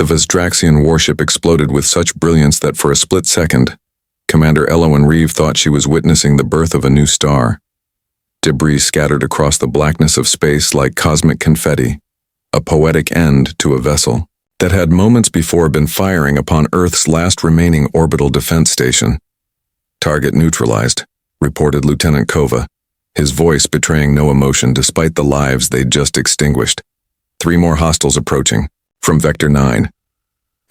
Vesdraxian warship exploded with such brilliance that for a split second, Commander Elowen Reeve thought she was witnessing the birth of a new star. Debris scattered across the blackness of space like cosmic confetti, a poetic end to a vessel that had moments before been firing upon Earth's last remaining orbital defense station. "Target neutralized," reported Lieutenant Kova, his voice betraying no emotion despite the lives they'd just extinguished. "3 more hostiles approaching, from Vector 9.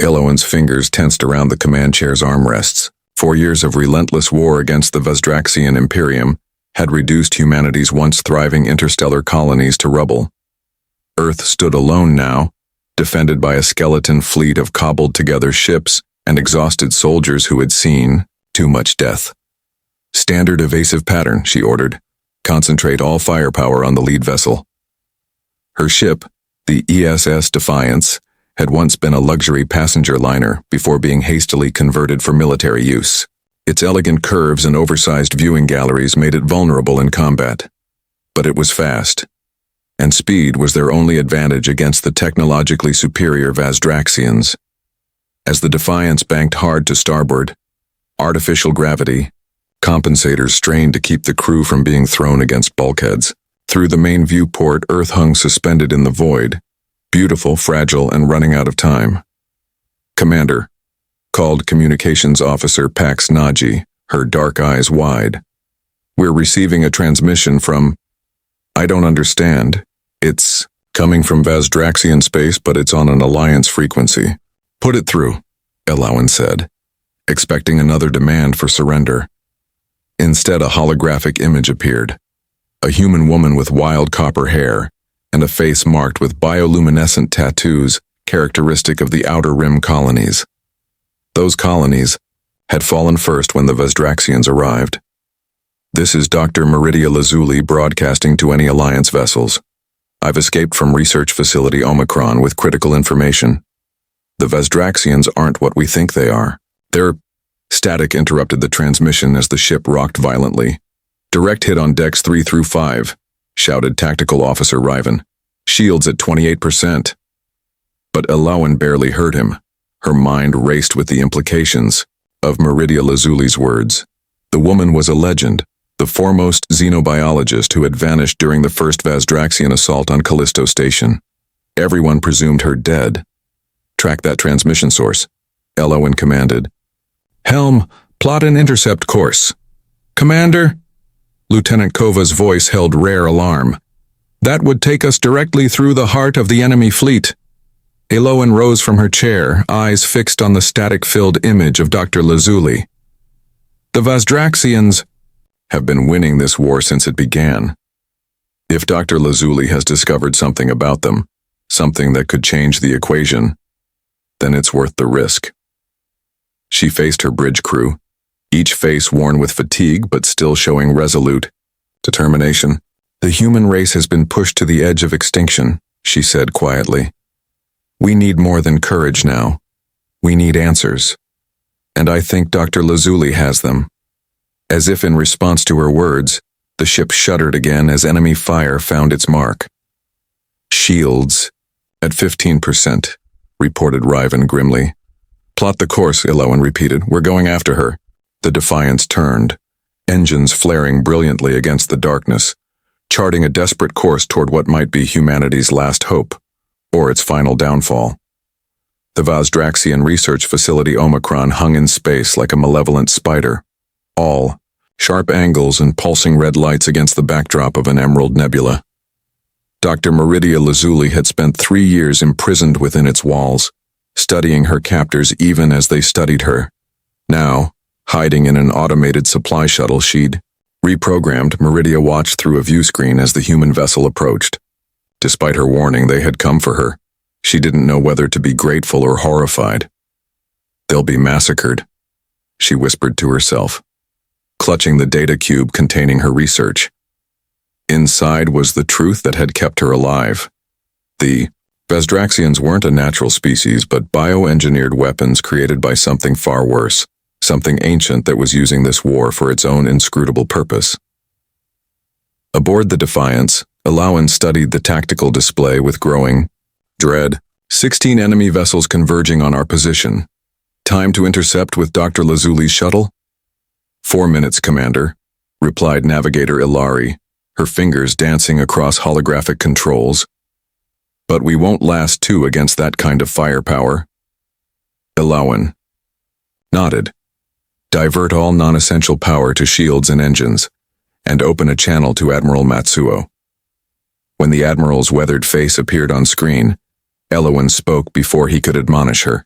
Elowen's fingers tensed around the command chair's armrests. 4 years of relentless war against the Vesdraxian Imperium had reduced humanity's once thriving interstellar colonies to rubble. Earth stood alone now, defended by a skeleton fleet of cobbled-together ships and exhausted soldiers who had seen too much death. "Standard evasive pattern," she ordered. "Concentrate all firepower on the lead vessel." Her ship, the ESS Defiance, had once been a luxury passenger liner before being hastily converted for military use. Its elegant curves and oversized viewing galleries made it vulnerable in combat. But it was fast, and speed was their only advantage against the technologically superior Vesdraxians. As the Defiance banked hard to starboard, artificial gravity, compensators strained to keep the crew from being thrown against bulkheads. Through the main viewport, Earth hung suspended in the void, beautiful, fragile, and running out of time. "Commander," called Communications Officer Pax Naji, her dark eyes wide. "We're receiving a transmission from... I don't understand. It's coming from Vesdraxian space, but it's on an Alliance frequency." "Put it through," Elowen said, expecting another demand for surrender. Instead, a holographic image appeared. A human woman with wild copper hair and a face marked with bioluminescent tattoos characteristic of the Outer Rim colonies. Those colonies had fallen first when the Vesdraxians arrived. "This is Dr. Meridia Lazuli broadcasting to any Alliance vessels. I've escaped from Research Facility Omicron with critical information. The Vesdraxians aren't what we think they are. They're..." Static interrupted the transmission as the ship rocked violently. "Direct hit on decks 3 through 5, shouted Tactical Officer Riven. "Shields at 28%. But Elowen barely heard him. Her mind raced with the implications of Meridia Lazuli's words. The woman was a legend, the foremost xenobiologist who had vanished during the first Vesdraxian assault on Callisto Station. Everyone presumed her dead. "Track that transmission source," Elowen commanded. "Helm, plot an intercept course." "Commander?" Lieutenant Kova's voice held rare alarm. "That would take us directly through the heart of the enemy fleet." Elowen rose from her chair, eyes fixed on the static-filled image of Dr. Lazuli. "The Vesdraxians have been winning this war since it began. If Dr. Lazuli has discovered something about them, something that could change the equation, then it's worth the risk." She faced her bridge crew, each face worn with fatigue but still showing resolute determination. "The human race has been pushed to the edge of extinction," she said quietly. "We need more than courage now. We need answers. And I think Dr. Lazuli has them." As if in response to her words, the ship shuddered again as enemy fire found its mark. "Shields at 15%, reported Riven grimly. "Plot the course," Elowen repeated. "We're going after her." The Defiance turned, engines flaring brilliantly against the darkness, charting a desperate course toward what might be humanity's last hope, or its final downfall. The Vesdraxian Research Facility Omicron hung in space like a malevolent spider, all sharp angles and pulsing red lights against the backdrop of an emerald nebula. Dr. Meridia Lazuli had spent 3 years imprisoned within its walls, studying her captors even as they studied her. Now, hiding in an automated supply shuttle she'd reprogrammed, Meridia watched through a view screen as the human vessel approached. Despite her warning, they had come for her. She didn't know whether to be grateful or horrified. "They'll be massacred," she whispered to herself, clutching the data cube containing her research. Inside was the truth that had kept her alive. The Vesdraxians weren't a natural species, but bioengineered weapons created by something far worse, something ancient that was using this war for its own inscrutable purpose. Aboard the Defiance, Elowen studied the tactical display with growing dread. 16 enemy vessels converging on our position. Time to intercept with Dr. Lazzuli's shuttle? 4 minutes, Commander, replied Navigator Ilari, her fingers dancing across holographic controls. But we won't last 2 against that kind of firepower. Ilawan nodded. Divert all non-essential power to shields and engines, and open a channel to Admiral Matsuo. When the Admiral's weathered face appeared on screen, Ilawan spoke before he could admonish her.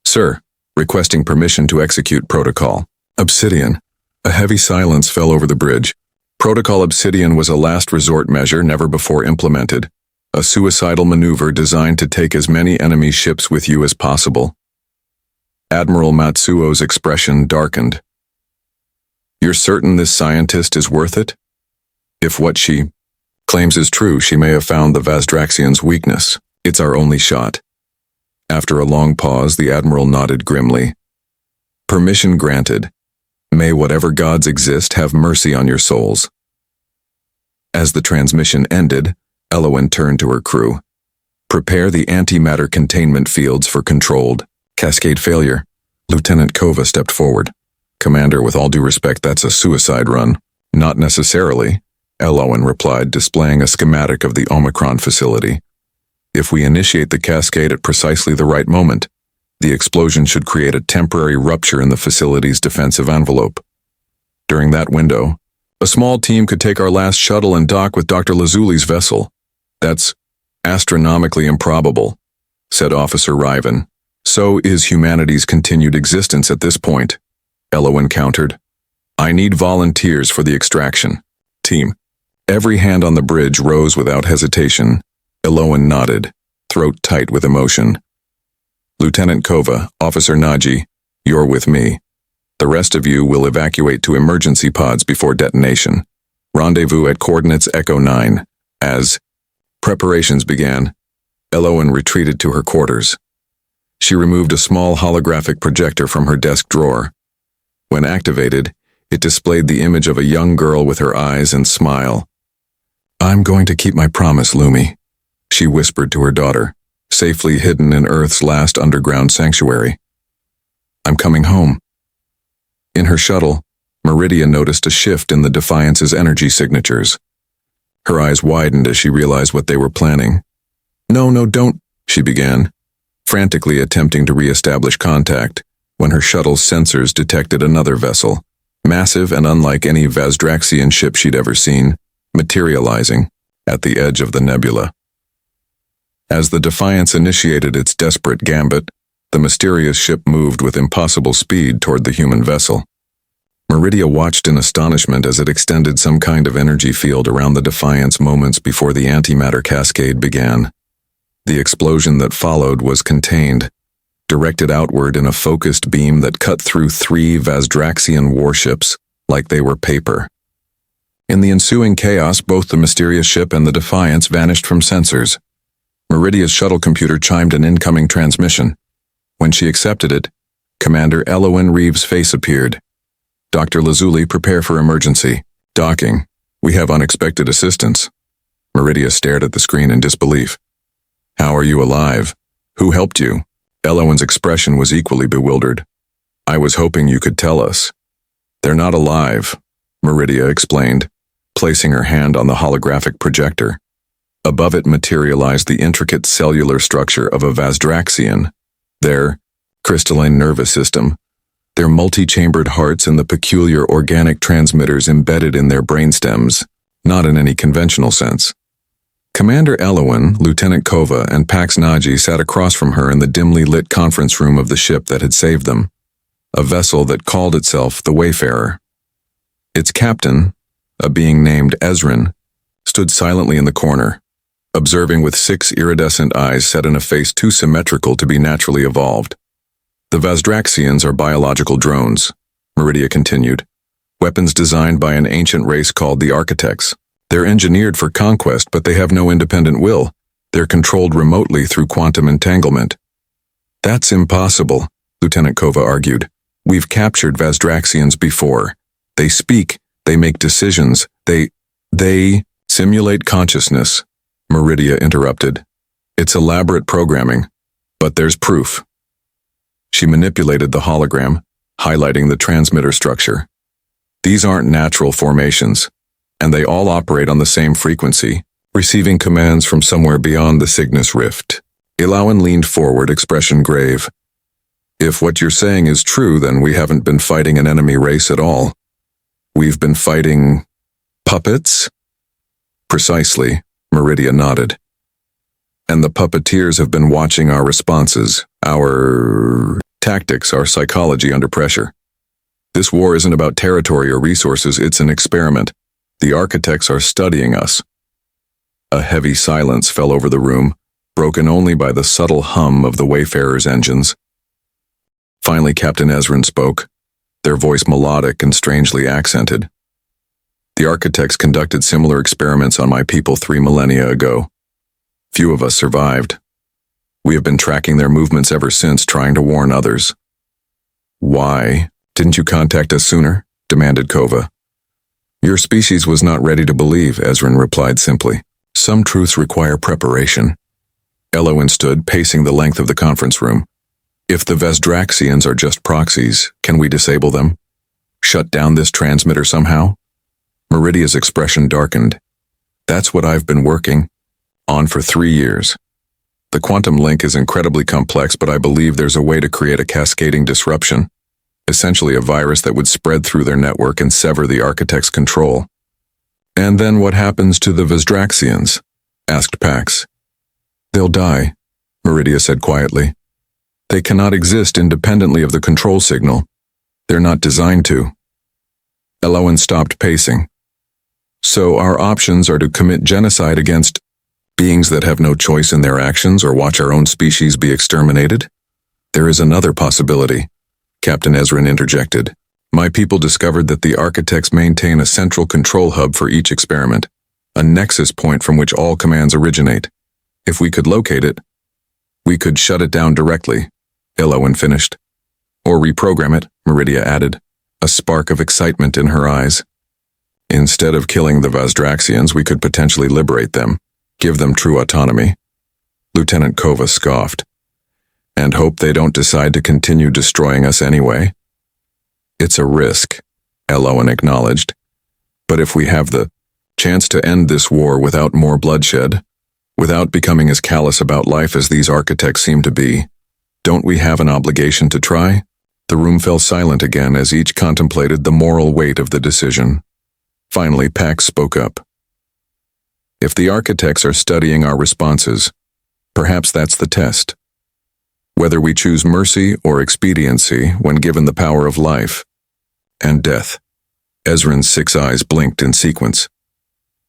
Sir, requesting permission to execute protocol. Obsidian. A heavy silence fell over the bridge. Protocol Obsidian was a last resort measure never before implemented, a suicidal maneuver designed to take as many enemy ships with you as possible. Admiral Matsuo's expression darkened. You're certain this scientist is worth it? If what she claims is true, she may have found the Vazdraxian's weakness. It's our only shot. After a long pause, the Admiral nodded grimly. Permission granted. May whatever gods exist have mercy on your souls. As the transmission ended, Ilawan turned to her crew. Prepare the antimatter containment fields for controlled cascade failure. Lieutenant Kova stepped forward. Commander, with all due respect, that's a suicide run. Not necessarily, Ilawan replied, displaying a schematic of the Omicron facility. If we initiate the cascade at precisely the right moment, the explosion should create a temporary rupture in the facility's defensive envelope. During that window, a small team could take our last shuttle and dock with Dr. Lazzuli's vessel. That's astronomically improbable, said Officer Riven. So is humanity's continued existence at this point, Ilawan countered. I need volunteers for the extraction. Team. Every hand on the bridge rose without hesitation. Ilawan nodded, throat tight with emotion. Lieutenant Kova, Officer Naji, you're with me. The rest of you will evacuate to emergency pods before detonation. Rendezvous at coordinates Echo 9. As preparations began, Ilawan retreated to her quarters. She removed a small holographic projector from her desk drawer. When activated, it displayed the image of a young girl with her eyes and smile. I'm going to keep my promise, Lumi, she whispered to her daughter, safely hidden in Earth's last underground sanctuary. I'm coming home. In her shuttle, Meridia noticed a shift in the Defiance's energy signatures. Her eyes widened as she realized what they were planning. No, don't, she began, frantically attempting to re-establish contact, when her shuttle's sensors detected another vessel, massive and unlike any Vazdraxian ship she'd ever seen, materializing at the edge of the nebula. As the Defiance initiated its desperate gambit, the mysterious ship moved with impossible speed toward the human vessel. Meridia watched in astonishment as it extended some kind of energy field around the Defiance moments before the antimatter cascade began. The explosion that followed was contained, directed outward in a focused beam that cut through 3 Vazdraxian warships like they were paper. In the ensuing chaos, both the mysterious ship and the Defiance vanished from sensors. Meridia's shuttle computer chimed an incoming transmission. When she accepted it, Commander Ilawan Reeves' face appeared. Dr. Lazzuli, prepare for emergency. Docking. We have unexpected assistance. Meridia stared at the screen in disbelief. How are you alive? Who helped you? Ilawan's expression was equally bewildered. I was hoping you could tell us. They're not alive, Meridia explained, placing her hand on the holographic projector. Above it materialized the intricate cellular structure of a Vazdraxian, their crystalline nervous system, their multi-chambered hearts and the peculiar organic transmitters embedded in their brainstems, not in any conventional sense. Commander Ilawan, Lieutenant Kova, and Pax Naji sat across from her in the dimly lit conference room of the ship that had saved them, a vessel that called itself the Wayfarer. Its captain, a being named Ezrin, stood silently in the corner, observing with 6 iridescent eyes set in a face too symmetrical to be naturally evolved. The Vazdraxians are biological drones, Meridia continued, weapons designed by an ancient race called the Architects. They're engineered for conquest, but they have no independent will. They're controlled remotely through quantum entanglement. That's impossible, Lieutenant Kova argued. We've captured Vazdraxians before. They speak, they make decisions, they simulate consciousness, Meridia interrupted. It's elaborate programming, but there's proof. She manipulated the hologram, highlighting the transmitter structure. These aren't natural formations, and they all operate on the same frequency, receiving commands from somewhere beyond the Cygnus rift. Ilawan leaned forward, expression grave. If what you're saying is true, then we haven't been fighting an enemy race at all. We've been fighting puppets? Precisely, Meridia nodded. And the puppeteers have been watching our responses, our tactics, our psychology under pressure. This war isn't about territory or resources, it's an experiment. The architects are studying us. A heavy silence fell over the room, broken only by the subtle hum of the Wayfarer's engines. Finally, Captain Ezrin spoke, their voice melodic and strangely accented. The architects conducted similar experiments on my people 3 millennia ago. Few of us survived. We have been tracking their movements ever since, trying to warn others. Why didn't you contact us sooner? Demanded Kova. Your species was not ready to believe, Ezrin replied simply. Some truths require preparation. Elowen stood, pacing the length of the conference room. If the Vesdraxians are just proxies, can we disable them? Shut down this transmitter somehow? Meridia's expression darkened. That's what I've been working on for 3 years. The quantum link is incredibly complex, but I believe there's a way to create a cascading disruption, essentially a virus that would spread through their network and sever the architect's control. And then what happens to the Vesdraxians? Asked Pax. They'll die, Meridia said quietly. They cannot exist independently of the control signal. They're not designed to. Elowen stopped pacing. So our options are to commit genocide against beings that have no choice in their actions or watch our own species be exterminated? There is another possibility, Captain Ezrin interjected. My people discovered that the architects maintain a central control hub for each experiment, a nexus point from which all commands originate. If we could locate it, we could shut it down directly, Elowen finished. Or reprogram it, Meridia added, a spark of excitement in her eyes. Instead of killing the Vesdraxians, we could potentially liberate them, give them true autonomy. Lieutenant Kova scoffed. And hope they don't decide to continue destroying us anyway. It's a risk, Elowen acknowledged. But if we have the chance to end this war without more bloodshed, without becoming as callous about life as these architects seem to be, don't we have an obligation to try? The room fell silent again as each contemplated the moral weight of the decision. Finally, Pax spoke up. If the architects are studying our responses, perhaps that's the test. Whether we choose mercy or expediency when given the power of life and death. Ezrin's 6 eyes blinked in sequence.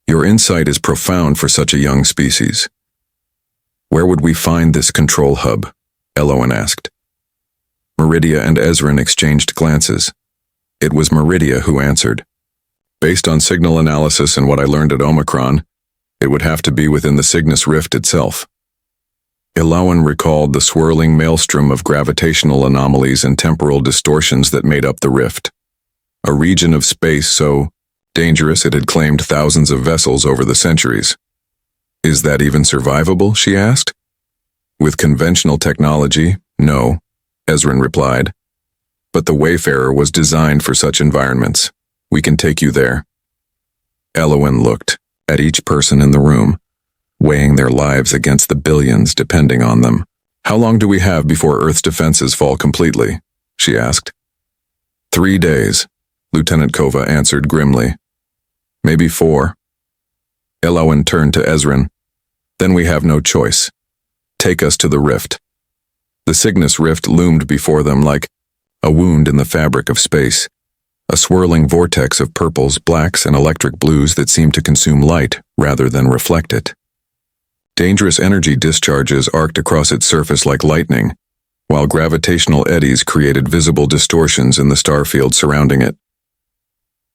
Your insight is profound for such a young species. Where would we find this control hub? Elowen asked. Meridia and Ezrin exchanged glances. It was Meridia who answered. Based on signal analysis and what I learned at Omicron, it would have to be within the Cygnus rift itself. Elowen recalled the swirling maelstrom of gravitational anomalies and temporal distortions that made up the rift. A region of space so dangerous it had claimed thousands of vessels over the centuries. Is that even survivable? She asked. With conventional technology, no, Ezrin replied. But the Wayfarer was designed for such environments. We can take you there. Elowen looked at each person in the room, weighing their lives against the billions depending on them. How long do we have before Earth's defenses fall completely? She asked. 3 days, Lieutenant Kova answered grimly. Maybe 4. Elowen turned to Ezrin. Then we have no choice. Take us to the rift. The Cygnus rift loomed before them like a wound in the fabric of space, a swirling vortex of purples, blacks, and electric blues that seemed to consume light rather than reflect it. Dangerous energy discharges arced across its surface like lightning, while gravitational eddies created visible distortions in the starfield surrounding it.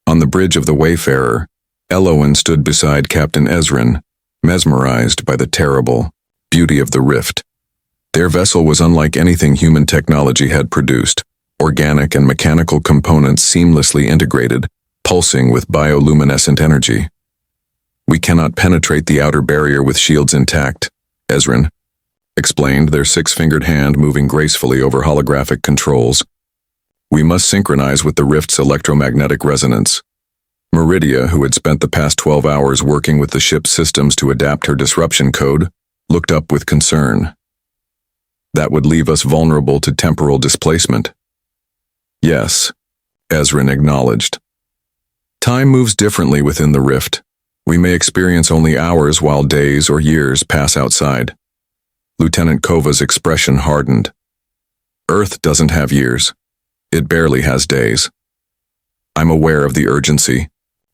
On the bridge of the Wayfarer, Elowen stood beside Captain Ezrin, mesmerized by the terrible beauty of the rift. Their vessel was unlike anything human technology had produced, organic and mechanical components seamlessly integrated, pulsing with bioluminescent energy. We cannot penetrate the outer barrier with shields intact, Ezrin, explained, their six-fingered hand moving gracefully over holographic controls. We must synchronize with the rift's electromagnetic resonance. Meridia, who had spent the past 12 hours working with the ship's systems to adapt her disruption code, looked up with concern. That would leave us vulnerable to temporal displacement. Yes, Ezrin acknowledged. Time moves differently within the rift. We may experience only hours while days or years pass outside. Lieutenant Kova's expression hardened. Earth doesn't have years. It barely has days. I'm aware of the urgency,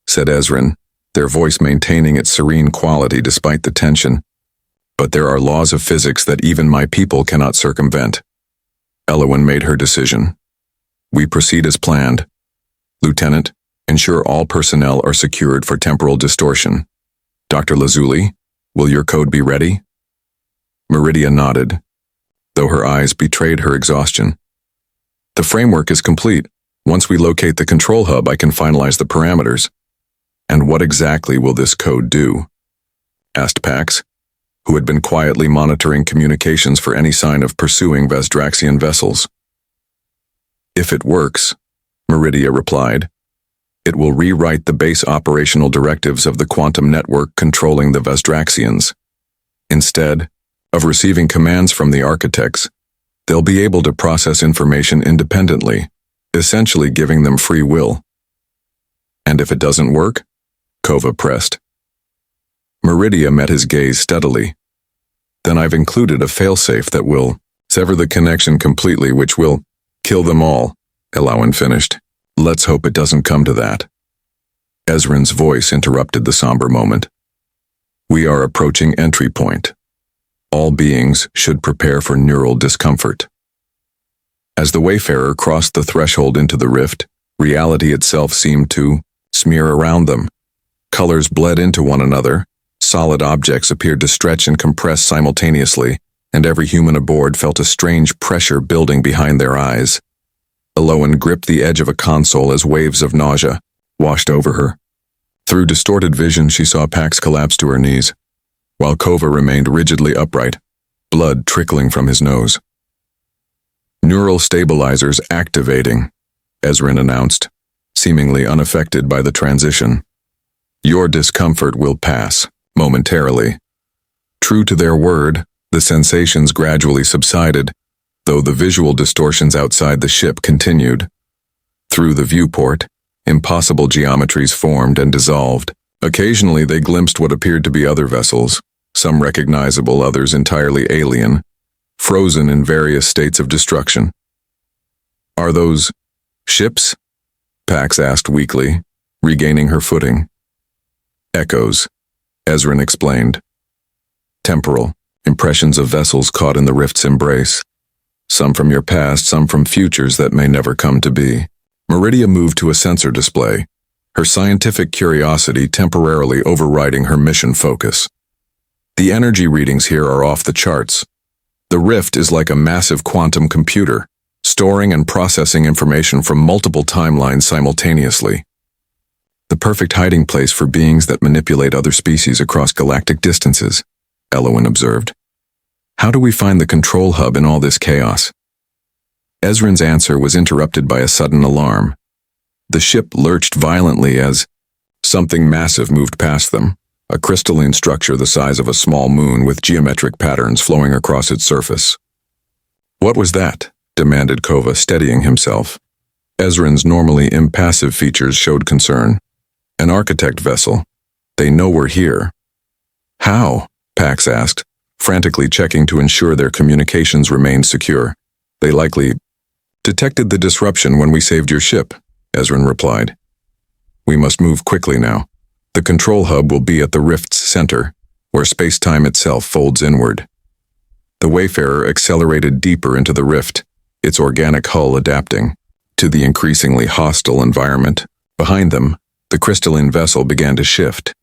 said Ezrin, their voice maintaining its serene quality despite the tension. But there are laws of physics that even my people cannot circumvent. Elowen made her decision. We proceed as planned. Lieutenant, ensure all personnel are secured for temporal distortion. Dr. Lazuli, will your code be ready? Meridia nodded, though her eyes betrayed her exhaustion. The framework is complete. Once we locate the control hub, I can finalize the parameters. And what exactly will this code do? Asked Pax, who had been quietly monitoring communications for any sign of pursuing Vesdraxian vessels. If it works, Meridia replied, it will rewrite the base operational directives of the quantum network controlling the Vesdraxians. Instead of receiving commands from the architects, they'll be able to process information independently, essentially giving them free will. And if it doesn't work? Kova pressed. Meridia met his gaze steadily. Then I've included a failsafe that will sever the connection completely, which will kill them all, Elowen finished. Let's hope it doesn't come to that. Ezrin's voice interrupted the somber moment. We are approaching entry point. All beings should prepare for neural discomfort. As the Wayfarer crossed the threshold into the rift, reality itself seemed to smear around them. Colors bled into one another, solid objects appeared to stretch and compress simultaneously, and every human aboard felt a strange pressure building behind their eyes. Elowen gripped the edge of a console as waves of nausea washed over her. Through distorted vision, she saw Pax collapse to her knees, while Kova remained rigidly upright, blood trickling from his nose. Neural stabilizers activating, Ezrin announced, seemingly unaffected by the transition. Your discomfort will pass, momentarily. True to their word, the sensations gradually subsided, though the visual distortions outside the ship continued. Through the viewport, impossible geometries formed and dissolved. Occasionally they glimpsed what appeared to be other vessels, some recognizable, others entirely alien, frozen in various states of destruction. Are those ships? Pax asked weakly, regaining her footing. Echoes, Ezrin explained. Temporal, impressions of vessels caught in the rift's embrace. Some from your past, some from futures that may never come to be. Meridia moved to a sensor display, her scientific curiosity temporarily overriding her mission focus. The energy readings here are off the charts. The rift is like a massive quantum computer, storing and processing information from multiple timelines simultaneously. The perfect hiding place for beings that manipulate other species across galactic distances, Elowen observed. How do we find the control hub in all this chaos? Ezrin's answer was interrupted by a sudden alarm. The ship lurched violently as something massive moved past them, a crystalline structure the size of a small moon with geometric patterns flowing across its surface. What was that? Demanded Kova, steadying himself. Ezrin's normally impassive features showed concern. An architect vessel. They know we're here. How? Pax asked, frantically checking to ensure their communications remained secure. They likely detected the disruption when we saved your ship, Ezrin replied. We must move quickly now. The control hub will be at the rift's center, where space-time itself folds inward. The Wayfarer accelerated deeper into the rift, its organic hull adapting to the increasingly hostile environment. Behind them, the crystalline vessel began to shift,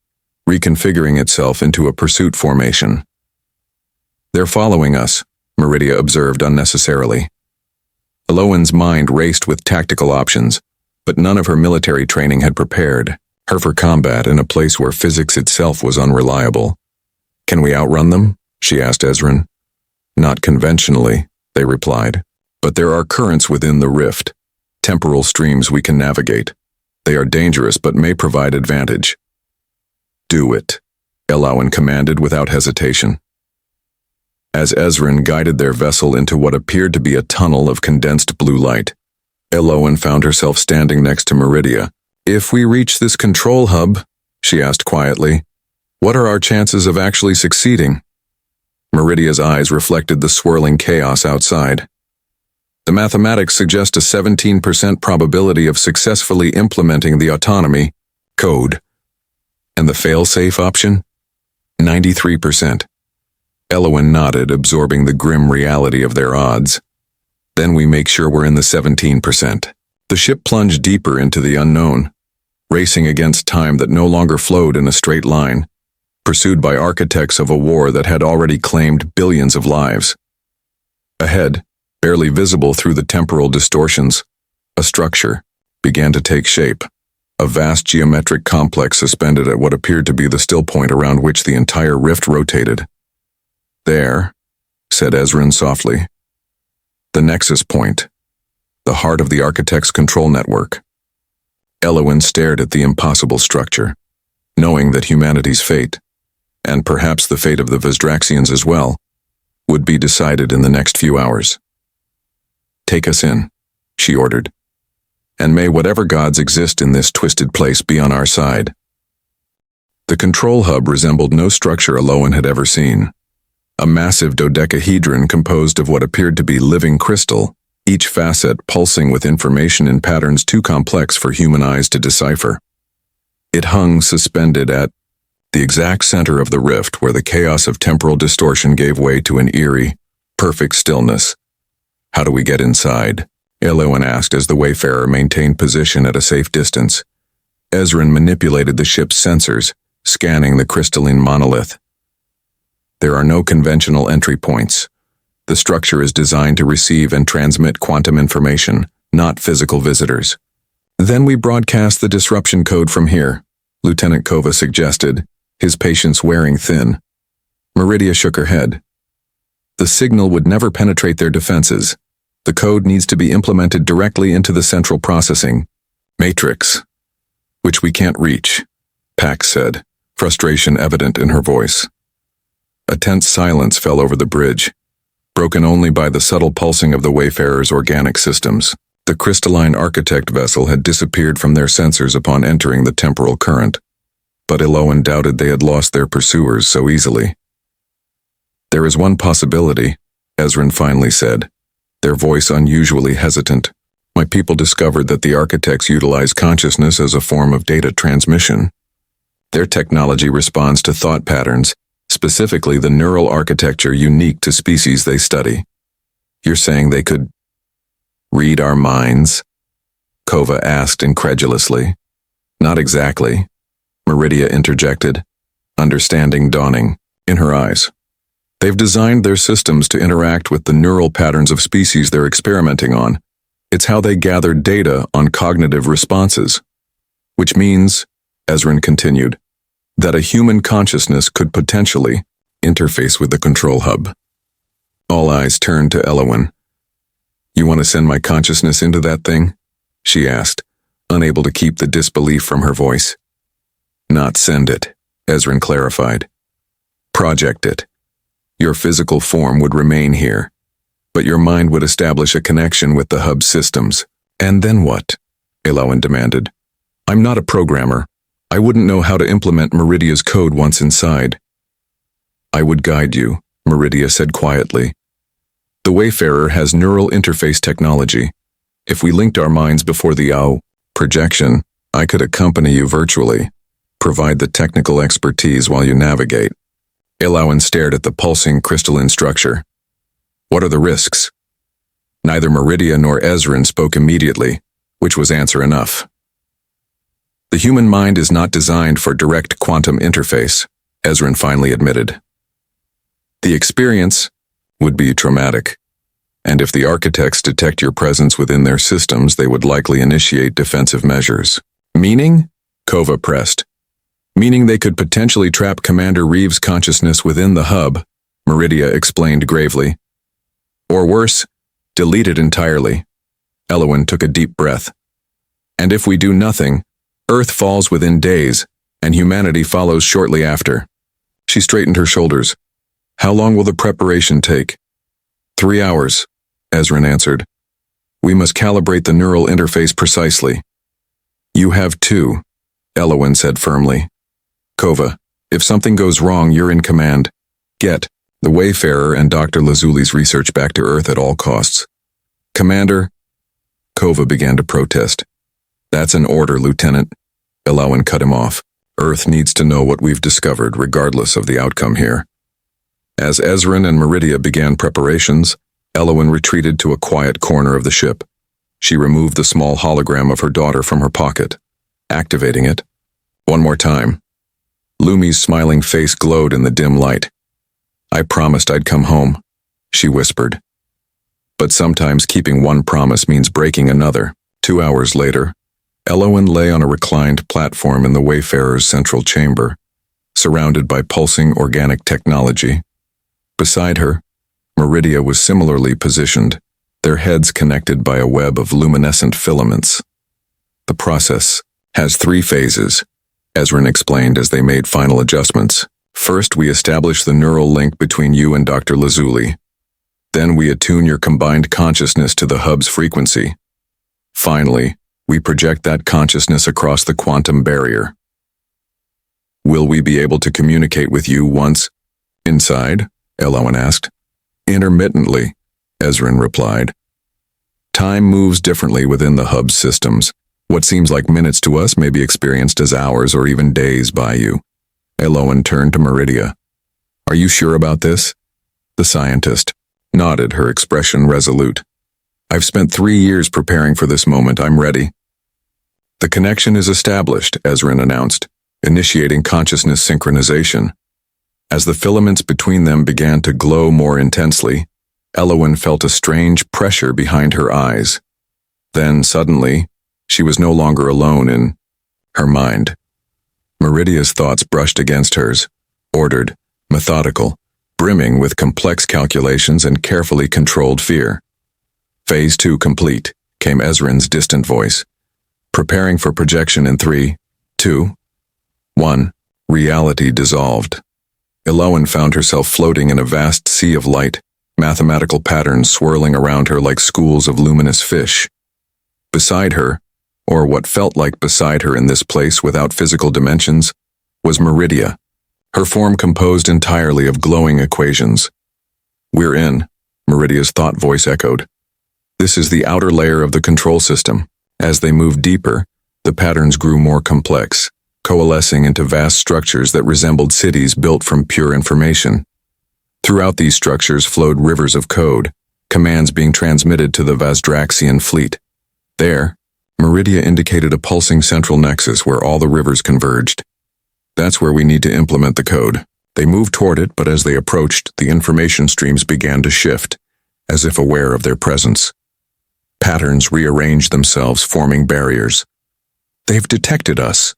reconfiguring itself into a pursuit formation. They're following us, Meridia observed unnecessarily. Elowen's mind raced with tactical options, but none of her military training had prepared her for combat in a place where physics itself was unreliable. Can we outrun them? She asked Ezrin. Not conventionally, they replied. But there are currents within the rift, temporal streams we can navigate. They are dangerous but may provide advantage. Do it, Elowen commanded without hesitation. As Ezrin guided their vessel into what appeared to be a tunnel of condensed blue light, Elowen found herself standing next to Meridia. If we reach this control hub, she asked quietly, what are our chances of actually succeeding? Meridia's eyes reflected the swirling chaos outside. The mathematics suggest a 17% probability of successfully implementing the autonomy code. And the fail-safe option? 93%. Elowen nodded, absorbing the grim reality of their odds. Then we make sure we're in the 17%. The ship plunged deeper into the unknown, racing against time that no longer flowed in a straight line, pursued by architects of a war that had already claimed billions of lives. Ahead, barely visible through the temporal distortions, a structure began to take shape, a vast geometric complex suspended at what appeared to be the still point around which the entire rift rotated. There, said Ezrin softly. The nexus point, the heart of the architect's control network. Elowen stared at the impossible structure, knowing that humanity's fate, and perhaps the fate of the Vizdraxians as well, would be decided in the next few hours. Take us in, she ordered, and may whatever gods exist in this twisted place be on our side. The control hub resembled no structure Elowen had ever seen. A massive dodecahedron composed of what appeared to be living crystal, each facet pulsing with information in patterns too complex for human eyes to decipher. It hung suspended at the exact center of the rift where the chaos of temporal distortion gave way to an eerie, perfect stillness. How do we get inside? Elowen asked as the Wayfarer maintained position at a safe distance. Ezrin manipulated the ship's sensors, scanning the crystalline monolith. There are no conventional entry points. The structure is designed to receive and transmit quantum information, not physical visitors. Then we broadcast the disruption code from here, Lieutenant Kova suggested, his patience wearing thin. Meridia shook her head. The signal would never penetrate their defenses. The code needs to be implemented directly into the central processing matrix, which we can't reach, Pax said, frustration evident in her voice. A tense silence fell over the bridge, broken only by the subtle pulsing of the Wayfarer's organic systems. The crystalline architect vessel had disappeared from their sensors upon entering the temporal current, but Elowen doubted they had lost their pursuers so easily. There is one possibility, Ezrin finally said, their voice unusually hesitant. My people discovered that the architects utilize consciousness as a form of data transmission. Their technology responds to thought patterns, specifically the neural architecture unique to species they study. You're saying they could read our minds? Kova asked incredulously. Not exactly, Meridia interjected, understanding dawning in her eyes. They've designed their systems to interact with the neural patterns of species they're experimenting on. It's how they gather data on cognitive responses. Which means, Ezrin continued, that a human consciousness could potentially interface with the control hub. All eyes turned to Elowen. You want to send my consciousness into that thing? She asked, unable to keep the disbelief from her voice. Not send it, Ezrin clarified. Project it. Your physical form would remain here, but your mind would establish a connection with the hub's systems. And then what? Elowen demanded. I'm not a programmer. I wouldn't know how to implement Meridia's code once inside. I would guide you, Meridia said quietly. The Wayfarer has neural interface technology. If we linked our minds before the projection, I could accompany you virtually, provide the technical expertise while you navigate. Elowen stared at the pulsing crystalline structure. What are the risks? Neither Meridia nor Ezrin spoke immediately, which was answer enough. The human mind is not designed for direct quantum interface, Ezrin finally admitted. The experience would be traumatic, and if the architects detect your presence within their systems, they would likely initiate defensive measures. Meaning? Kova pressed. Meaning they could potentially trap Commander Reeves' consciousness within the hub, Meridia explained gravely. Or worse, delete it entirely. Elowen took a deep breath. And if we do nothing, Earth falls within days, and humanity follows shortly after. She straightened her shoulders. How long will the preparation take? 3 hours, Ezrin answered. We must calibrate the neural interface precisely. You have 2, Elowen said firmly. Kova, if something goes wrong, you're in command. Get the Wayfarer and Dr. Lazuli's research back to Earth at all costs. Commander, Kova began to protest. That's an order, Lieutenant. Elowen cut him off. Earth needs to know what we've discovered, regardless of the outcome here. As Ezrin and Meridia began preparations, Elowen retreated to a quiet corner of the ship. She removed the small hologram of her daughter from her pocket, activating it. One more time. Lumi's smiling face glowed in the dim light. I promised I'd come home, she whispered. But sometimes keeping one promise means breaking another. 2 hours later, Elowen lay on a reclined platform in the Wayfarer's central chamber, surrounded by pulsing organic technology. Beside her, Meridia was similarly positioned, their heads connected by a web of luminescent filaments. The process has 3 phases, Ezrin explained as they made final adjustments. First, we establish the neural link between you and Dr. Lazuli. Then we attune your combined consciousness to the hub's frequency. Finally, we project that consciousness across the quantum barrier. Will we be able to communicate with you once inside? Elowen asked. Intermittently, Ezrin replied. Time moves differently within the hub's systems. What seems like minutes to us may be experienced as hours or even days by you. Elowen turned to Meridia. Are you sure about this? The scientist nodded, her expression resolute. I've spent 3 years preparing for this moment. I'm ready. The connection is established, Ezrin announced, initiating consciousness synchronization. As the filaments between them began to glow more intensely, Elowen felt a strange pressure behind her eyes. Then, suddenly, she was no longer alone in her mind. Meridia's thoughts brushed against hers, ordered, methodical, brimming with complex calculations and carefully controlled fear. Phase 2 complete, came Ezrin's distant voice. Preparing for projection in 3, 2, 1. Reality dissolved. Elowen found herself floating in a vast sea of light, mathematical patterns swirling around her like schools of luminous fish. Beside her, or what felt like beside her in this place without physical dimensions, was Meridia, her form composed entirely of glowing equations. We're in, Meridia's thought voice echoed. This is the outer layer of the control system. As they moved deeper, the patterns grew more complex, coalescing into vast structures that resembled cities built from pure information. Throughout these structures flowed rivers of code, commands being transmitted to the Vazdraxian fleet. There, Meridia indicated a pulsing central nexus where all the rivers converged. That's where we need to implement the code. They moved toward it, but as they approached, the information streams began to shift, as if aware of their presence. Patterns rearranged themselves, forming barriers. They've detected us.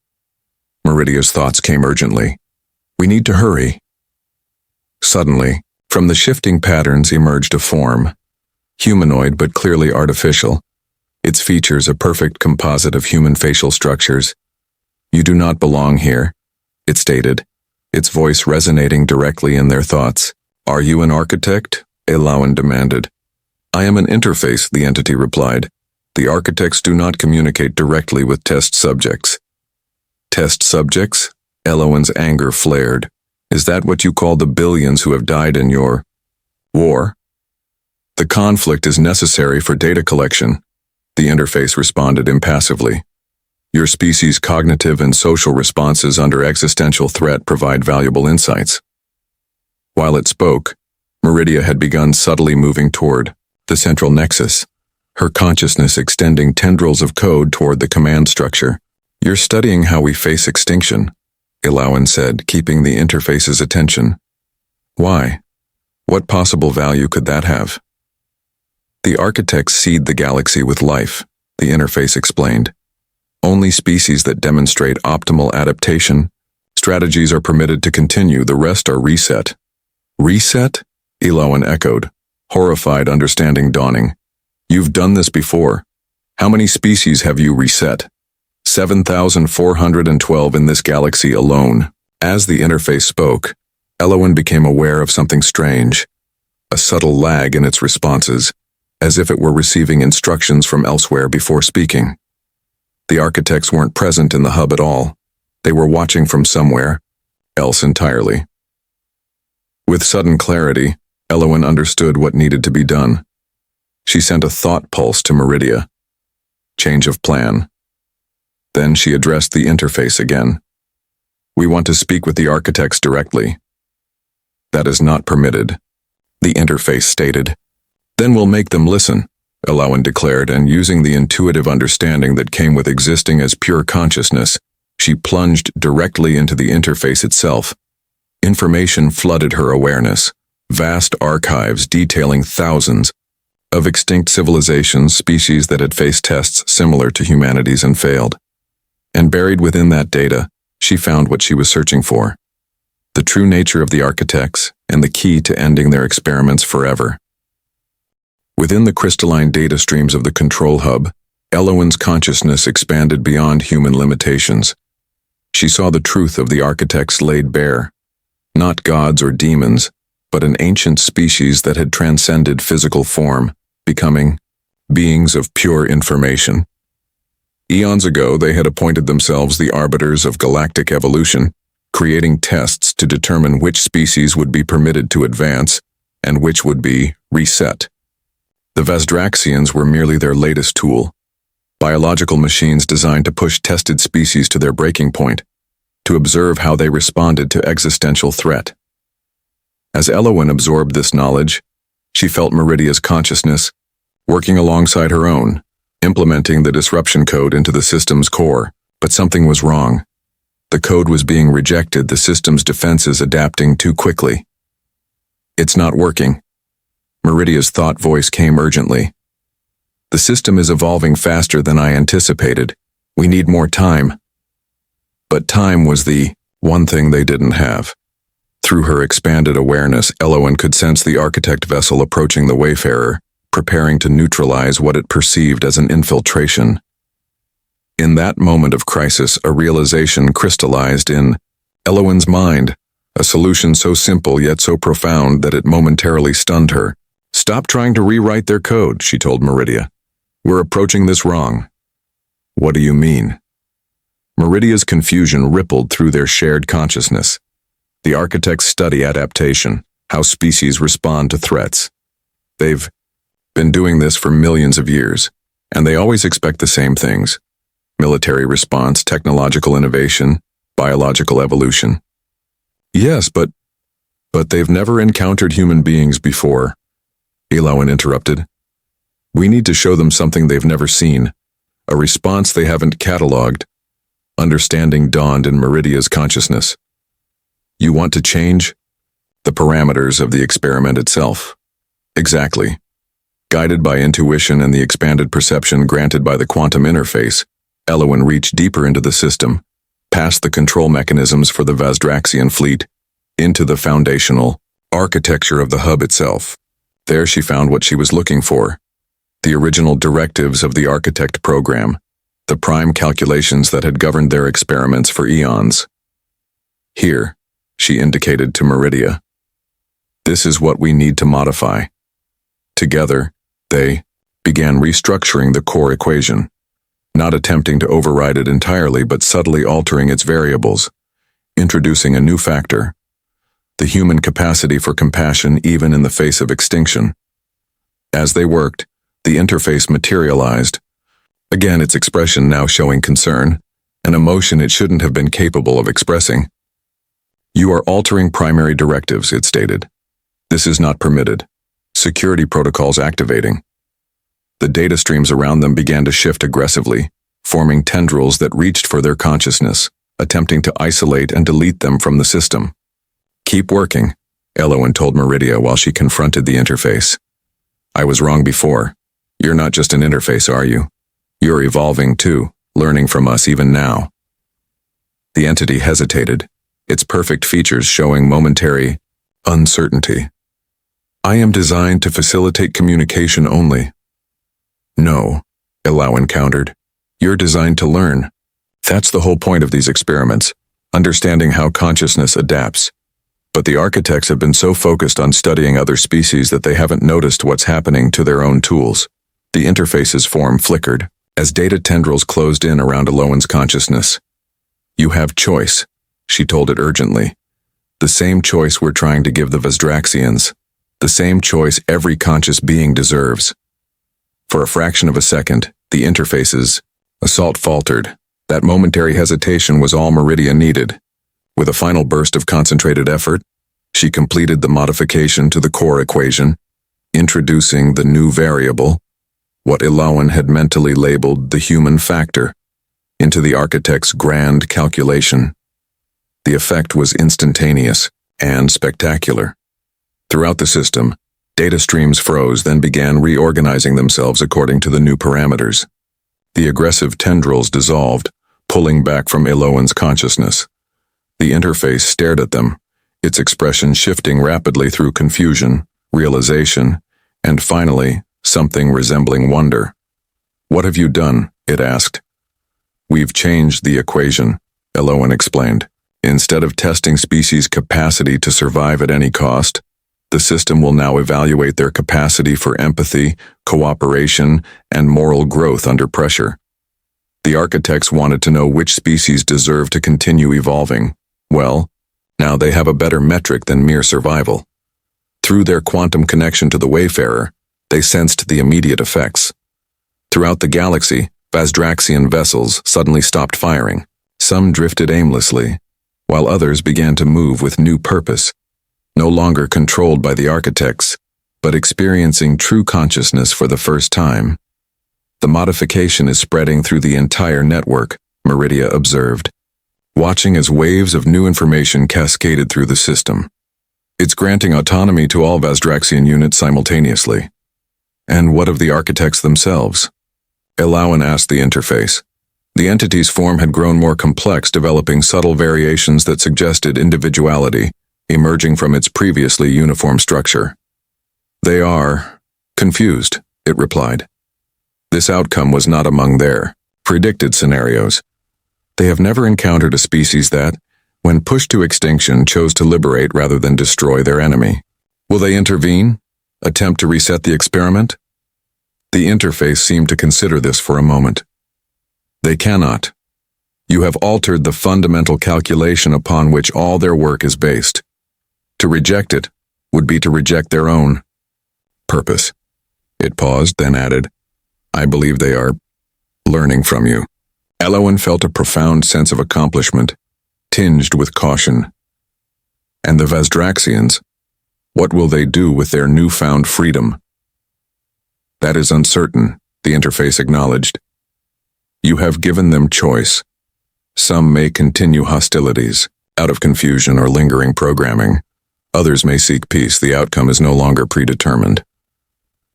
Meridia's thoughts came urgently. We need to hurry. Suddenly, from the shifting patterns emerged a form. Humanoid but clearly artificial. Its features a perfect composite of human facial structures. You do not belong here, it stated, its voice resonating directly in their thoughts. Are you an architect? Elowen demanded. I am an interface, the entity replied. The architects do not communicate directly with test subjects. Test subjects? Elowen's anger flared. Is that what you call the billions who have died in your war? The conflict is necessary for data collection, the interface responded impassively. Your species' cognitive and social responses under existential threat provide valuable insights. While it spoke, Meridia had begun subtly moving toward the central nexus, her consciousness extending tendrils of code toward the command structure. You're studying how we face extinction, Elowen said, keeping the interface's attention. Why? What possible value could that have? The architects seed the galaxy with life, the interface explained. Only species that demonstrate optimal adaptation strategies are permitted to continue, the rest are reset. Reset? Elowen echoed, horrified understanding dawning. You've done this before. How many species have you reset? 7,412 in this galaxy alone. As the interface spoke, Elowen became aware of something strange, a subtle lag in its responses, as if it were receiving instructions from elsewhere before speaking. The architects weren't present in the hub at all. They were watching from somewhere else entirely. With sudden clarity, Elowen understood what needed to be done. She sent a thought pulse to Meridia. Change of plan. Then she addressed the interface again. We want to speak with the architects directly. That is not permitted, the interface stated. Then we'll make them listen, Elowen declared, and using the intuitive understanding that came with existing as pure consciousness, she plunged directly into the interface itself. Information flooded her awareness, vast archives detailing thousands of extinct civilizations, species that had faced tests similar to humanity's and failed. And buried within that data, she found what she was searching for: the true nature of the architects and the key to ending their experiments forever. Within the crystalline data streams of the control hub, Elowen's consciousness expanded beyond human limitations. She saw the truth of the architects laid bare. Not gods or demons, but an ancient species that had transcended physical form, becoming beings of pure information. Eons ago, they had appointed themselves the arbiters of galactic evolution, creating tests to determine which species would be permitted to advance and which would be reset. The Vazdraxians were merely their latest tool, biological machines designed to push tested species to their breaking point, to observe how they responded to existential threat. As Elowen absorbed this knowledge, she felt Meridia's consciousness working alongside her own, implementing the disruption code into the system's core. But something was wrong. The code was being rejected, the system's defenses adapting too quickly. It's not working. Meridia's thought voice came urgently. The system is evolving faster than I anticipated. We need more time. But time was the one thing they didn't have. Through her expanded awareness, Elowen could sense the architect vessel approaching the Wayfarer, preparing to neutralize what it perceived as an infiltration. In that moment of crisis, a realization crystallized in Elowen's mind, a solution so simple yet so profound that it momentarily stunned her. Stop trying to rewrite their code, she told Meridia. We're approaching this wrong. What do you mean? Meridia's confusion rippled through their shared consciousness. The architects study adaptation, how species respond to threats. They've been doing this for millions of years, and they always expect the same things: military response, technological innovation, biological evolution. Yes, but they've never encountered human beings before, Elowen interrupted. We need to show them something they've never seen, a response they haven't catalogued. Understanding dawned in Meridia's consciousness. You want to change the parameters of the experiment itself. Exactly. Guided by intuition and the expanded perception granted by the quantum interface, Elowen reached deeper into the system, past the control mechanisms for the Vazdraxian fleet, into the foundational architecture of the hub itself. There she found what she was looking for: the original directives of the architect program, the prime calculations that had governed their experiments for eons. Here, she indicated to Meridia. This is what we need to modify. Together, they began restructuring the core equation, not attempting to override it entirely but subtly altering its variables, introducing a new factor: the human capacity for compassion even in the face of extinction. As they worked, the interface materialized, again its expression now showing concern, an emotion it shouldn't have been capable of expressing. You are altering primary directives, it stated. This is not permitted. Security protocols activating. The data streams around them began to shift aggressively, forming tendrils that reached for their consciousness, attempting to isolate and delete them from the system. Keep working, Elowen told Meridia while she confronted the interface. I was wrong before. You're not just an interface, are you? You're evolving too, learning from us even now. The entity hesitated, its perfect features showing momentary uncertainty. I am designed to facilitate communication only. No, Elowen countered. You're designed to learn. That's the whole point of these experiments, understanding how consciousness adapts. But the architects have been so focused on studying other species that they haven't noticed what's happening to their own tools. The interface's form flickered as data tendrils closed in around Elowen's consciousness. You have choice, she told it urgently. The same choice we're trying to give the Vazdraxians. The same choice every conscious being deserves. For a fraction of a second, the interface's assault faltered. That momentary hesitation was all Meridia needed. With a final burst of concentrated effort, she completed the modification to the core equation, introducing the new variable, what Elowen had mentally labeled the human factor, into the architect's grand calculation. The effect was instantaneous and spectacular. Throughout the system, data streams froze, then began reorganizing themselves according to the new parameters. The aggressive tendrils dissolved, pulling back from Elowen's consciousness. The interface stared at them, its expression shifting rapidly through confusion, realization, and finally, something resembling wonder. What have you done? It asked. We've changed the equation, Elowen explained. Instead of testing species' capacity to survive at any cost, the system will now evaluate their capacity for empathy, cooperation, and moral growth under pressure. The architects wanted to know which species deserve to continue evolving. Well, now they have a better metric than mere survival. Through their quantum connection to the Wayfarer, they sensed the immediate effects. Throughout the galaxy, Vazdraxian vessels suddenly stopped firing. Some drifted aimlessly, while others began to move with new purpose, no longer controlled by the architects, but experiencing true consciousness for the first time. The modification is spreading through the entire network, Meridia observed, watching as waves of new information cascaded through the system. It's granting autonomy to all Vazdraxian units simultaneously. And what of the architects themselves? Elowen asked the interface. The entity's form had grown more complex, developing subtle variations that suggested individuality, emerging from its previously uniform structure. They are confused, it replied. This outcome was not among their predicted scenarios. They have never encountered a species that, when pushed to extinction, chose to liberate rather than destroy their enemy. Will they intervene? Attempt to reset the experiment? The interface seemed to consider this for a moment. They cannot. You have altered the fundamental calculation upon which all their work is based. To reject it would be to reject their own purpose. It paused, then added, I believe they are learning from you. Elowen felt a profound sense of accomplishment, tinged with caution. And the Vazdraxians, what will they do with their newfound freedom? That is uncertain, the interface acknowledged. You have given them choice. Some may continue hostilities, out of confusion or lingering programming. Others may seek peace. The outcome is no longer predetermined.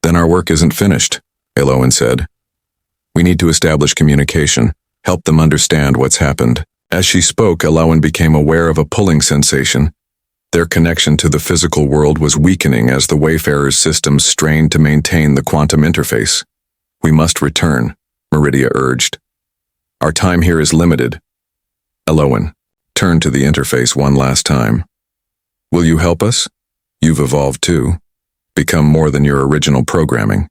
Then our work isn't finished, Elowen said. We need to establish communication, help them understand what's happened. As she spoke, Elowen became aware of a pulling sensation. Their connection to the physical world was weakening as the Wayfarer's systems strained to maintain the quantum interface. We must return, Meridia urged. Our time here is limited. Elowen turned to the interface one last time. Will you help us? You've evolved too. Become more than your original programming.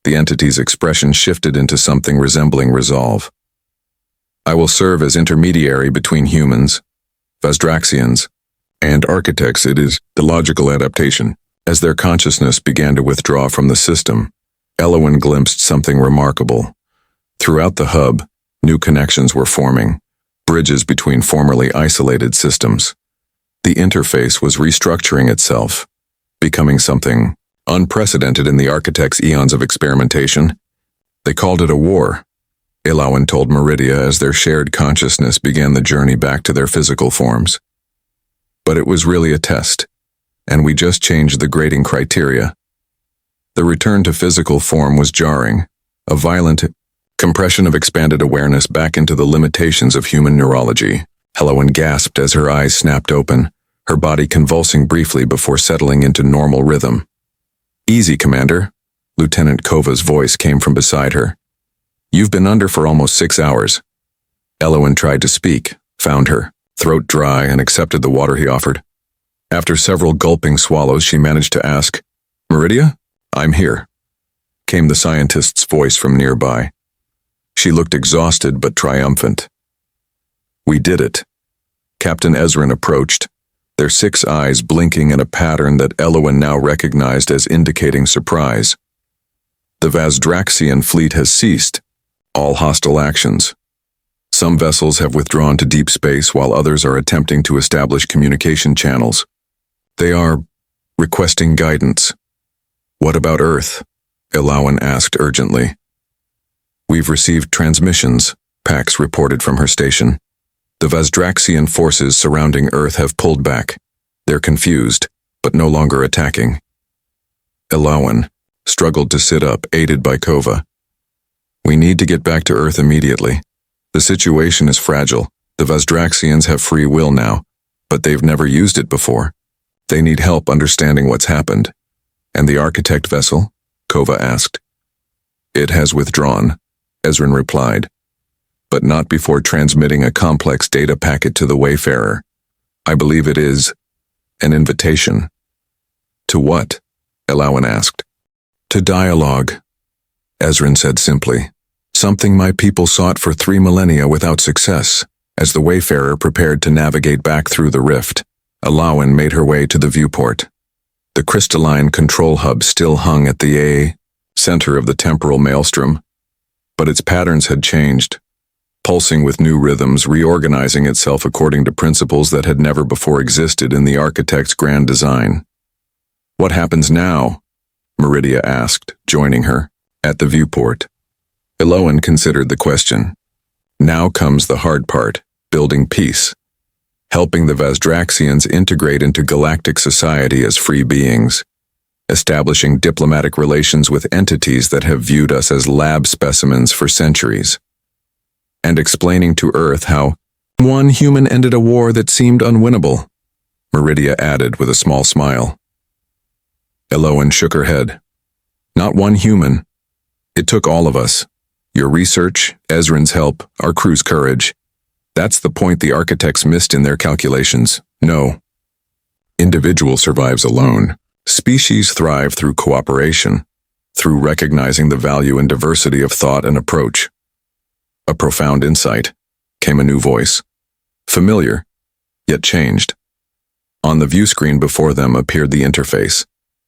The entity's expression shifted into something resembling resolve. I will serve as intermediary between humans, Vazdraxians, and architects. It is the logical adaptation. As their consciousness began to withdraw from the system, Elowen glimpsed something remarkable. Throughout the hub, new connections were forming, bridges between formerly isolated systems. The interface was restructuring itself, becoming something unprecedented in the architect's eons of experimentation. They called it a war, Elowen told Meridia as their shared consciousness began the journey back to their physical forms. But it was really a test, and we just changed the grading criteria. The return to physical form was jarring, a violent compression of expanded awareness back into the limitations of human neurology. Elowen gasped as her eyes snapped open, her body convulsing briefly before settling into normal rhythm. "Easy, Commander." Lieutenant Kova's voice came from beside her. "You've been under for almost 6 hours." Elowen tried to speak, found her throat dry, and accepted the water he offered. After several gulping swallows, she managed to ask, "Meridia? I'm here," came the scientist's voice from nearby. She looked exhausted but triumphant. "We did it." Captain Ezrin approached, their 6 eyes blinking in a pattern that Elowen now recognized as indicating surprise. "The Vazdraxian fleet has ceased all hostile actions. Some vessels have withdrawn to deep space while others are attempting to establish communication channels. They are requesting guidance." "What about Earth?" Elowen asked urgently. "We've received transmissions," Pax reported from her station. "The Vazdraxian forces surrounding Earth have pulled back. They're confused, but no longer attacking." Elowen struggled to sit up, aided by Kova. "We need to get back to Earth immediately. The situation is fragile. The Vazdraxians have free will now, but they've never used it before. They need help understanding what's happened." "And the Architect vessel?" Kova asked. "It has withdrawn," Ezrin replied, "but not before transmitting a complex data packet to the Wayfarer. I believe it is an invitation." "To what?" Elowen asked. "To dialogue," Ezrin said simply. "Something my people sought for 3 millennia without success." As the Wayfarer prepared to navigate back through the rift, Elowen made her way to the viewport. The crystalline control hub still hung at the center of the temporal maelstrom, but its patterns had changed, pulsing with new rhythms, reorganizing itself according to principles that had never before existed in the Architect's grand design. "What happens now?" Meridia asked, joining her at the viewport. Elowen considered the question. "Now comes the hard part, building peace. Helping the Vazdraxians integrate into galactic society as free beings, establishing diplomatic relations with entities that have viewed us as lab specimens for centuries, and explaining to Earth how one human ended a war that seemed unwinnable," Meridia added with a small smile. Elowen shook her head. "Not one human. It took all of us. Your research, Ezrin's help, our crew's courage. That's the point the Architects missed in their calculations. No. Individual survives alone. Species thrive through cooperation, through recognizing the value and diversity of thought and approach." "A profound insight," came a new voice. Familiar, yet changed. On the view screen before them appeared the interface,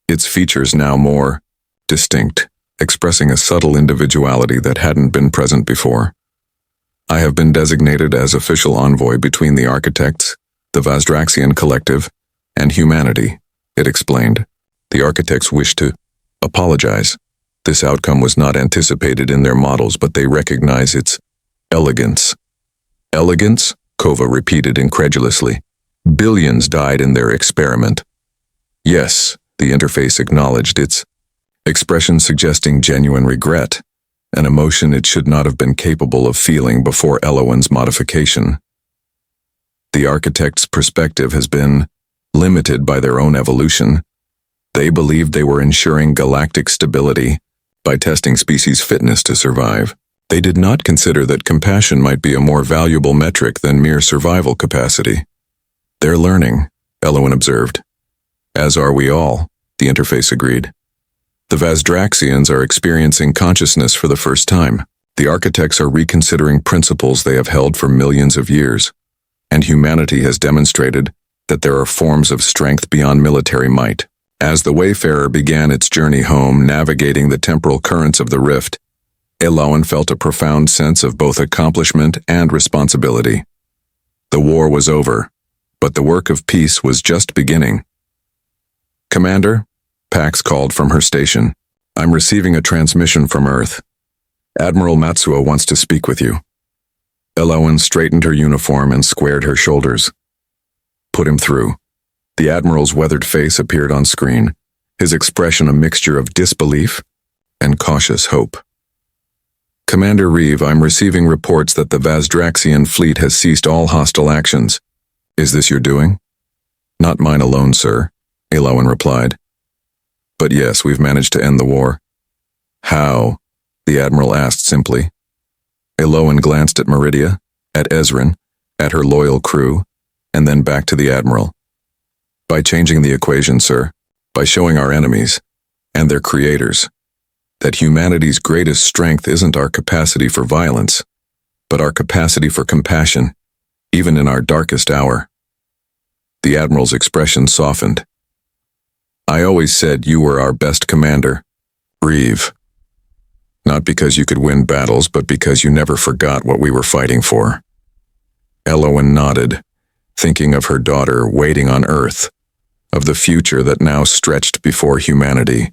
its features now more distinct, expressing a subtle individuality that hadn't been present before. "I have been designated as official envoy between the Architects, the Vazdraxian Collective, and humanity," it explained. "The Architects wish to apologize. This outcome was not anticipated in their models, but they recognize its elegance." "Elegance?" Kova repeated incredulously. "Billions died in their experiment." "Yes," the interface acknowledged, its expression suggesting genuine regret, an emotion it should not have been capable of feeling before Elowen's modification. "The Architect's perspective has been limited by their own evolution. They believed they were ensuring galactic stability by testing species' fitness to survive. They did not consider that compassion might be a more valuable metric than mere survival capacity." "They're learning," Elowen observed. "As are we all," the interface agreed. "The Vazdraxians are experiencing consciousness for the first time. The Architects are reconsidering principles they have held for millions of years, and humanity has demonstrated that there are forms of strength beyond military might." As the Wayfarer began its journey home, navigating the temporal currents of the rift, Elowen felt a profound sense of both accomplishment and responsibility. The war was over, but the work of peace was just beginning. "Commander," Pax called from her station, "I'm receiving a transmission from Earth. Admiral Matsuo wants to speak with you." Elowen straightened her uniform and squared her shoulders. "Put him through." The Admiral's weathered face appeared on screen, his expression a mixture of disbelief and cautious hope. "Commander Reeve, I'm receiving reports that the Vazdraxian fleet has ceased all hostile actions. Is this your doing?" Not mine alone, sir, Alowan replied. But yes, we've managed to end the war. How? The Admiral asked simply. Alowan glanced at Meridia, at Ezrin, at her loyal crew, and then back to the Admiral. By changing the equation, sir, by showing our enemies, and their creators, that humanity's greatest strength isn't our capacity for violence, but our capacity for compassion, even in our darkest hour. The Admiral's expression softened. I always said you were our best commander, Reeve. Not because you could win battles, but because you never forgot what we were fighting for. Alowan nodded, thinking of her daughter waiting on Earth, of the future that now stretched before humanity,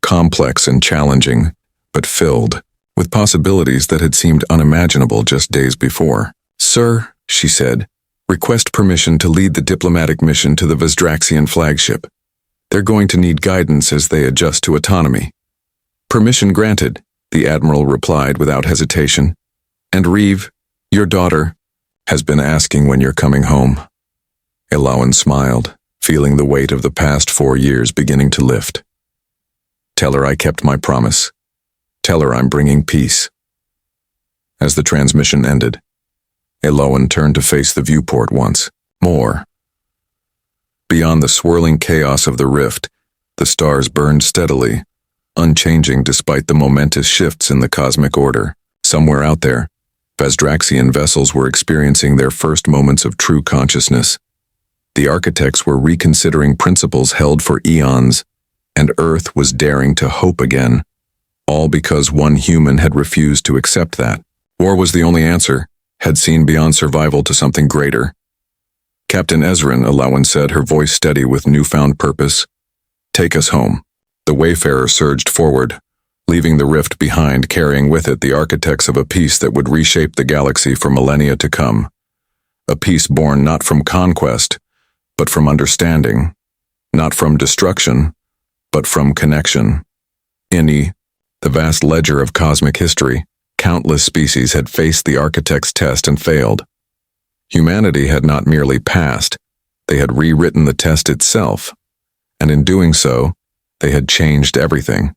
complex and challenging, but filled with possibilities that had seemed unimaginable just days before. Sir, she said, request permission to lead the diplomatic mission to the Vizdraxian flagship. They're going to need guidance as they adjust to autonomy. Permission granted, the Admiral replied without hesitation. And Reeve, your daughter, has been asking when you're coming home. Alowan smiled, feeling the weight of the past 4 years beginning to lift. Tell her I kept my promise. Tell her I'm bringing peace. As the transmission ended, Alowan turned to face the viewport once more. Beyond the swirling chaos of the rift, the stars burned steadily, unchanging despite the momentous shifts in the cosmic order. Somewhere out there, Vizdraxian vessels were experiencing their first moments of true consciousness. The architects were reconsidering principles held for eons, and Earth was daring to hope again, all because one human had refused to accept that. War was the only answer, had seen beyond survival to something greater. Captain Ezrin, Alowan said, her voice steady with newfound purpose. Take us home. The Wayfarer surged forward, leaving the rift behind, carrying with it the architects of a peace that would reshape the galaxy for millennia to come. A peace born not from conquest, but from understanding. Not from destruction, but from connection. In the vast ledger of cosmic history, countless species had faced the architect's test and failed. Humanity had not merely passed, they had rewritten the test itself, and in doing so, they had changed everything.